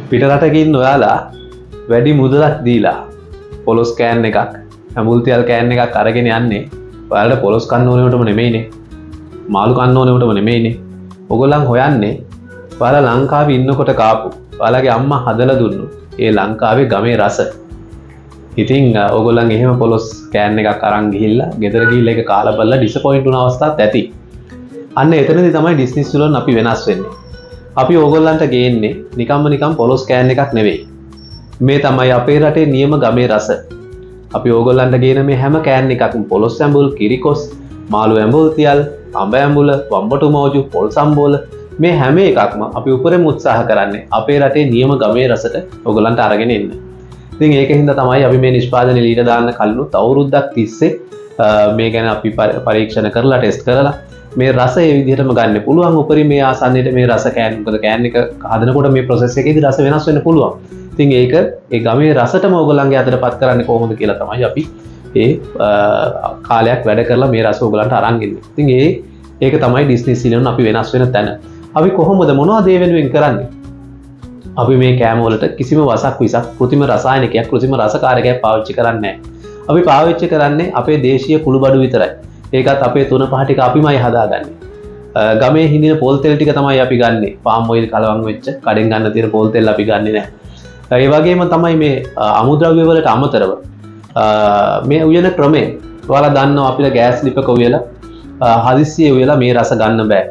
පිටරටකින් ඔයාලා වැඩි මුදලක් දීලා පොලොස් කෑන් එකක් ඇඹුල්තියල් කෑන් එකක් අරගෙන යන්නේ ඔයාලට පොලොස් කන්න ඕනෙවටම නෙමෙයිනේ මාළු කන්න ඕනෙවටම නෙමෙයිනේ ඔයගොල්ලන් හොයන්නේ ඔයාලා ලංකාවේ ඉන්නකොට කාපු ඔයාලගේ අම්මා හදලා දුන්නු ඒ ලංකාවේ ගමේ රස ඉතින් ඔයගොල්ලන් එහෙම පොලොස් කෑන් එකක් අරන් ගිහිල්ලා ගෙදර ගිහිල්ලා ඒක කාලා බලලා ඩිසපොයින්ට් වුණ අවස්ථාවක් ඇති අන්න එතනදී තමයි ඩිස්නිස් වලින් අපි වෙනස් වෙන්නේ අපි ඕගොල්ලන්ට ගේන්නේ නිකම් පොලොස් කෑන් එකක් නෙවෙයි මේ තමයි අපේ රටේ නියම ගමේ රස අපි ඕගොල්ලන්ට ගේන මේ හැම කෑන් එකක්ම පොලොස් ඇඹුල් කිරිකොස් මාළු ඇඹුල් තියල් අඹ ඇඹුල වම්බටු මෝජු පොල් සම්බෝල මේ හැම එකක්ම අපි උපරිම උත්සාහ කරන්නේ අපේ රටේ නියම ගමේ රසට ඕගොල්ලන්ට අරගෙන එන්න ඉතින් ඒකින්ද තමයි අපි මේ නිෂ්පාදන ලීඩ දාන්න කලිනුත් අවුරුද්දක් තිස්සේ මේ ගැන අපි පරීක්ෂණ කරලා ටෙස්ට් කරලා මේ රස ඒ විදිහටම ගන්න පුළුවන් උපරිම මේ ආසන්නයට මේ රස කෑන් මොකද කෑන් එක හදනකොට මේ ප්‍රොසෙස් එකේදී රස වෙනස් වෙන්න පුළුවන් ඉතින් ඒක ඒ ගමේ රසටම ඕගොල්ලන්ගේ අතටපත් කරන්නේ කොහොමද කියලා තමයි අපි ඒ කාලයක් වැඩ කරලා මේ රස ඕගොල්ලන්ට අරන් ඉන්නේ. ඉතින් ඒක තමයි ඩිස්නි සිලන් අපි වෙනස් වෙන තැන. අපි කොහොමද මොනවද ඒ වෙනුවෙන් කරන්නේ? අපි මේ කෑම වලට කිසිම වසක් විසක් කෘත්‍රිම රසායනිකයක් කෘත්‍රිම රසකාරකයක් පාවිච්චි කරන්නේ නැහැ. අපි පාවිච්චි කරන්නේ අපේ දේශීය කුළුබඩු විතරයි. ඒකත් අපේ 3-5 ටික අපිමයි හදාගන්නේ. ගමේ හිඳින පොල් තෙල් ටික තමයි අපි ගන්නෙ. පාම් ඔයිල් කලවම් වෙච්ච කඩෙන් ගන්න තියෙන පොල් තෙල් අපි ගන්නෙ නැහැ. ඒ වගේම තමයි මේ අමුද්‍රව්‍ය වලට අමතරව මේ උයන ක්‍රමය ඔයාලා දන්නවා අපිට ගෑස් ලිපක උයලා හදිස්සියේ උයලා මේ රස ගන්න බෑ.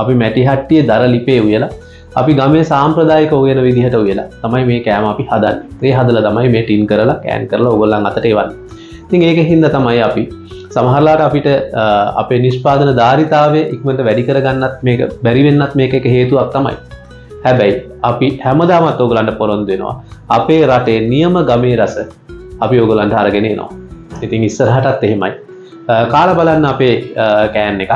අපි මැටි හට්ටියේ දර ලිපේ උයලා අපි ගමේ සාම්ප්‍රදායික උයන විදිහට උයලා තමයි මේ කෑම අපි හදන්නේ. ඒ හදලා තමයි මේ ටින් කරලා කෑන් කරලා ඕගොල්ලන් අතට එවන්නේ. ඉතින් ඒකෙන් තමයි අපි සමහරලාට අපිට අපේ නිෂ්පාදන ධාරිතාවය ඉක්මනට වැඩි කරගන්නත් මේක බැරි වෙන්නත් මේක එක හේතුවක් තමයි. හැබැයි අපි හැමදාමත් ඕගොල්ලන්ට පොරොන්දු වෙනවා අපේ රටේ නියම ගමේ රස අපි ඕගොල්ලන්ට අරගෙන එනවා. ඉතින් ඉස්සරහටත් එහෙමයි. කාලා බලන්න අපේ කෑන් එකක්.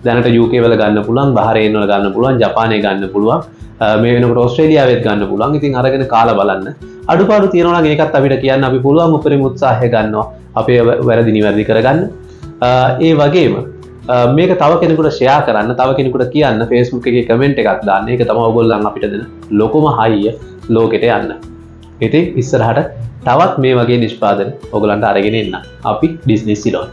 දැනට UK වල ගන්න පුළුවන්, බහරේන් වල ගන්න පුළුවන්, ජපානයේ ගන්න පුළුවන්. මේ වෙනකොට ඕස්ට්‍රේලියාවෙත් ගන්න පුළුවන්. ඉතින් අරගෙන කාලා බලන්න. අඩුපාඩු තියෙනවා නම් ඒකත් අපිට කියන්න අපි පුළුවන් උපරිම උත්සාහය ගන්නවා. අපේ වැරදි නිවැරදි කරගන්න. ඒ වගේම මේක තව කෙනෙකුට ෂෙයා කරන්න, තව කෙනෙකුට කියන්න Facebook එකේ කමෙන්ට් එකක් දාන්න. ඒක තමයි ඔයගොල්ලන් අපිට දෙන ලොකුම හයිය ලෝකෙට යන්න. ඉතින් ඉස්සරහට තවත් මේ වගේ නිෂ්පාදන ඔයගොල්ලන්ට අරගෙන එන්න. අපි ඩිස්නි සිලොන්